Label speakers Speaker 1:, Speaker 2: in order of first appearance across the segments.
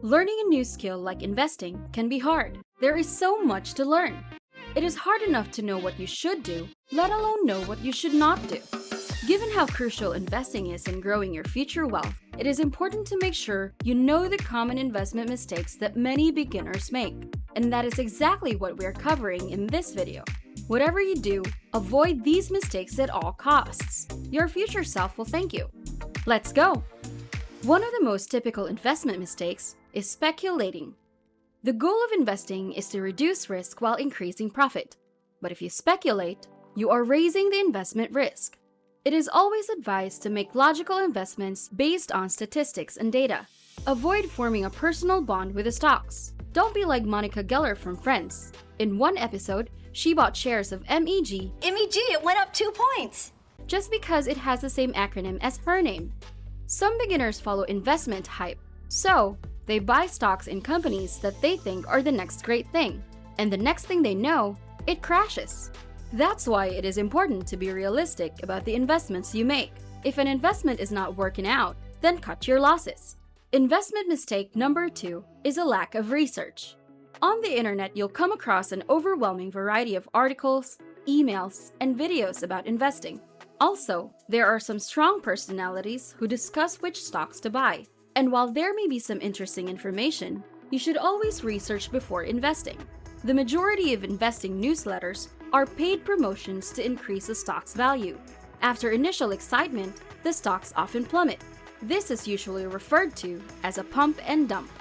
Speaker 1: Learning a new skill like investing can be hard. There is so much to learn. It is hard enough to know what you should do, let alone know what you should not do. Given how crucial investing is in growing your future wealth, it is important to make sure you know the common investment mistakes that many beginners make. And that is exactly what we are covering in this video. Whatever you do, avoid these mistakes at all costs. Your future self will thank you. Let's go! One of the most typical investment mistakes is speculating. The goal of investing is to reduce risk while increasing profit. But if you speculate, you are raising the investment risk. It is always advised to make logical investments based on statistics and data. Avoid forming a personal bond with the stocks. Don't be like Monica Geller from Friends. In one episode, she bought shares of MEG.
Speaker 2: MEG, it went up 2 points!
Speaker 1: Just because it has the same acronym as her name. Some beginners follow investment hype, so they buy stocks in companies that they think are the next great thing, and the next thing they know, it crashes. That's why it is important to be realistic about the investments you make. If an investment is not working out, then cut your losses. Investment mistake number 2 is a lack of research. On the internet, you'll come across an overwhelming variety of articles, emails, and videos about investing. Also, there are some strong personalities who discuss which stocks to buy. And while there may be some interesting information, you should always research before investing. The majority of investing newsletters are paid promotions to increase a stock's value. After initial excitement, the stocks often plummet. This is usually referred to as a pump and dump.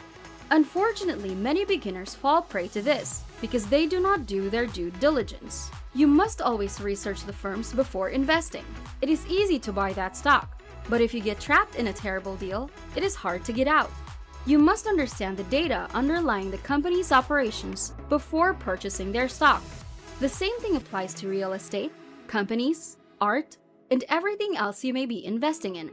Speaker 1: Unfortunately, many beginners fall prey to this because they do not do their due diligence. You must always research the firms before investing. It is easy to buy that stock, but if you get trapped in a terrible deal, it is hard to get out. You must understand the data underlying the company's operations before purchasing their stock. The same thing applies to real estate, companies, art, and everything else you may be investing in.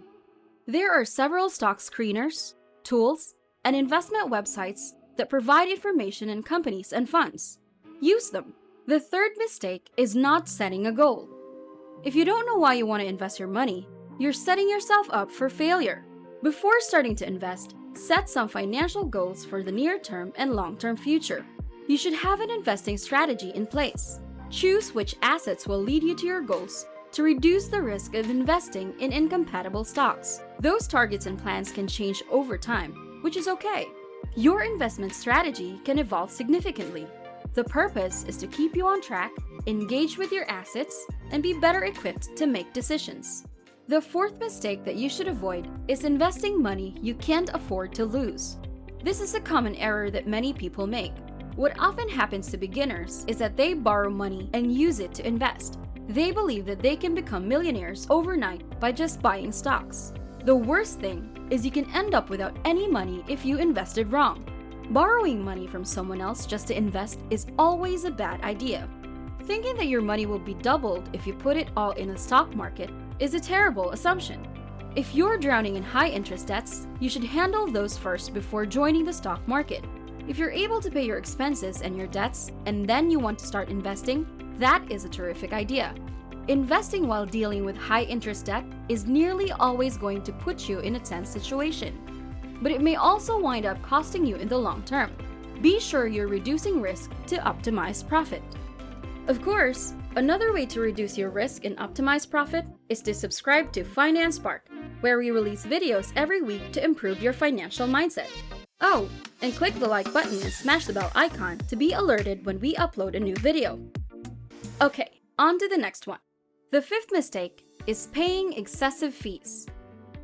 Speaker 1: There are several stock screeners, tools, and investment websites that provide information on companies and funds. Use them. The third mistake is not setting a goal. If you don't know why you want to invest your money, you're setting yourself up for failure. Before starting to invest, set some financial goals for the near-term and long-term future. You should have an investing strategy in place. Choose which assets will lead you to your goals to reduce the risk of investing in incompatible stocks. Those targets and plans can change over time, which is okay. Your investment strategy can evolve significantly. The purpose is to keep you on track, engage with your assets, and be better equipped to make decisions. The fourth mistake that you should avoid is investing money you can't afford to lose. This is a common error that many people make. What often happens to beginners is that they borrow money and use it to invest. They believe that they can become millionaires overnight by just buying stocks. The worst thing is you can end up without any money if you invested wrong. Borrowing money from someone else just to invest is always a bad idea. Thinking that your money will be doubled if you put it all in the stock market is a terrible assumption. If you're drowning in high-interest debts, you should handle those first before joining the stock market. If you're able to pay your expenses and your debts, and then you want to start investing, that is a terrific idea. Investing while dealing with high-interest debt is nearly always going to put you in a tense situation. But it may also wind up costing you in the long term. Be sure you're reducing risk to optimize profit. Of course, another way to reduce your risk and optimize profit is to subscribe to Finance Spark, where we release videos every week to improve your financial mindset. Oh, and click the like button and smash the bell icon to be alerted when we upload a new video. Okay, on to the next one. The fifth mistake is paying excessive fees.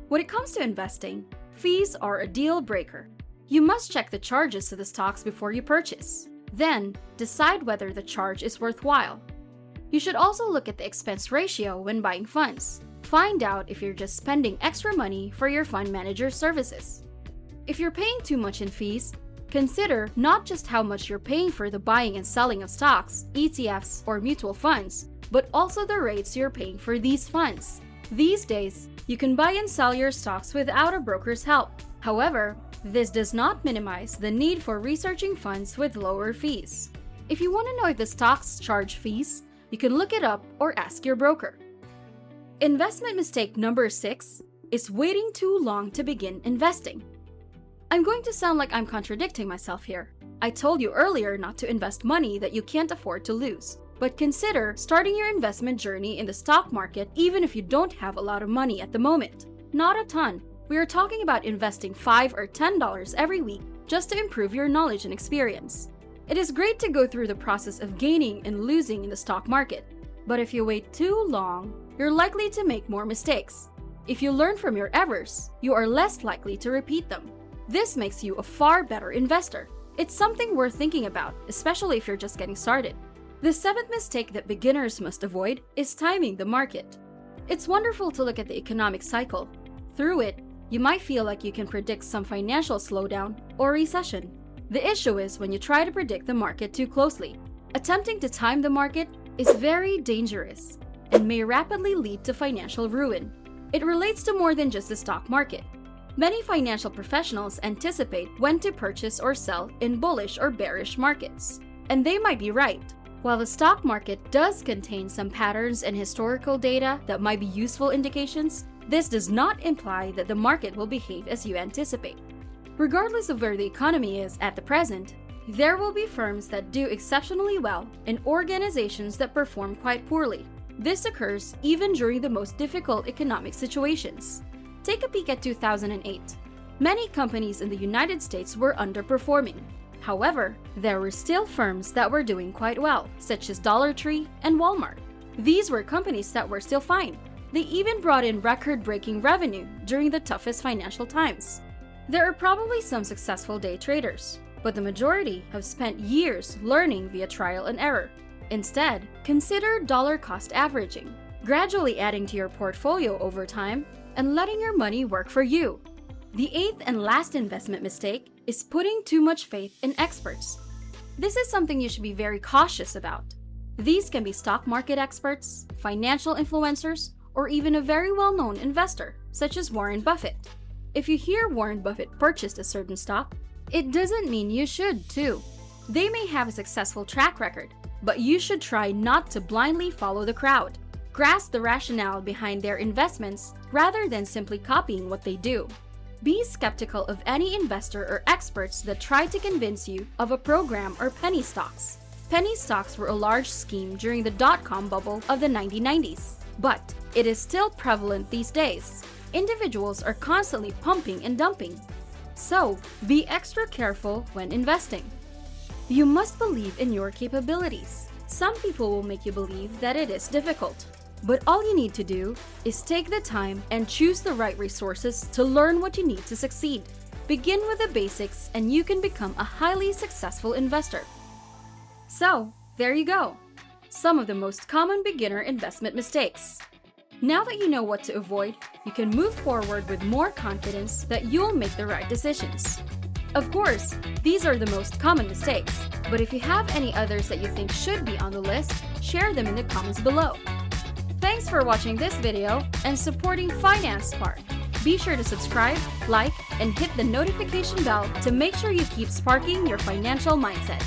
Speaker 1: When it comes to investing, fees are a deal breaker. You must check the charges to the stocks before you purchase. Then, decide whether the charge is worthwhile. You should also look at the expense ratio when buying funds. Find out if you're just spending extra money for your fund manager services. If you're paying too much in fees, consider not just how much you're paying for the buying and selling of stocks, ETFs, or mutual funds, but also the rates you're paying for these funds. These days, you can buy and sell your stocks without a broker's help. However, this does not minimize the need for researching funds with lower fees. If you want to know if the stocks charge fees, you can look it up or ask your broker. Investment mistake number 6 is waiting too long to begin investing. I'm going to sound like I'm contradicting myself here. I told you earlier not to invest money that you can't afford to lose. But consider starting your investment journey in the stock market even if you don't have a lot of money at the moment. Not a ton. We are talking about investing $5 or $10 every week just to improve your knowledge and experience. It is great to go through the process of gaining and losing in the stock market. But if you wait too long, you're likely to make more mistakes. If you learn from your errors, you are less likely to repeat them. This makes you a far better investor. It's something worth thinking about, especially if you're just getting started. The seventh mistake that beginners must avoid is timing the market. It's wonderful to look at the economic cycle. Through it, you might feel like you can predict some financial slowdown or recession. The issue is when you try to predict the market too closely. Attempting to time the market is very dangerous and may rapidly lead to financial ruin. It relates to more than just the stock market. Many financial professionals anticipate when to purchase or sell in bullish or bearish markets. And they might be right. While the stock market does contain some patterns and historical data that might be useful indications, this does not imply that the market will behave as you anticipate. Regardless of where the economy is at the present, there will be firms that do exceptionally well and organizations that perform quite poorly. This occurs even during the most difficult economic situations. Take a peek at 2008. Many companies in the United States were underperforming. However, there were still firms that were doing quite well, such as Dollar Tree and Walmart. These were companies that were still fine. They even brought in record-breaking revenue during the toughest financial times. There are probably some successful day traders, but the majority have spent years learning via trial and error. Instead, consider dollar cost averaging, gradually adding to your portfolio over time and letting your money work for you. The eighth and last investment mistake is putting too much faith in experts. This is something you should be very cautious about. These can be stock market experts, financial influencers, or even a very well-known investor, such as Warren Buffett. If you hear Warren Buffett purchased a certain stock, it doesn't mean you should too. They may have a successful track record, but you should try not to blindly follow the crowd. Grasp the rationale behind their investments rather than simply copying what they do. Be skeptical of any investor or experts that try to convince you of a program or penny stocks. Penny stocks were a large scheme during the dot-com bubble of the 1990s, but it is still prevalent these days. Individuals are constantly pumping and dumping. So, be extra careful when investing. You must believe in your capabilities. Some people will make you believe that it is difficult. But all you need to do is take the time and choose the right resources to learn what you need to succeed. Begin with the basics and you can become a highly successful investor. So, there you go. Some of the most common beginner investment mistakes. Now that you know what to avoid, you can move forward with more confidence that you'll make the right decisions. Of course, these are the most common mistakes, but if you have any others that you think should be on the list, share them in the comments below. Thanks for watching this video and supporting Finance Spark. Be sure to subscribe, like, and hit the notification bell to make sure you keep sparking your financial mindset.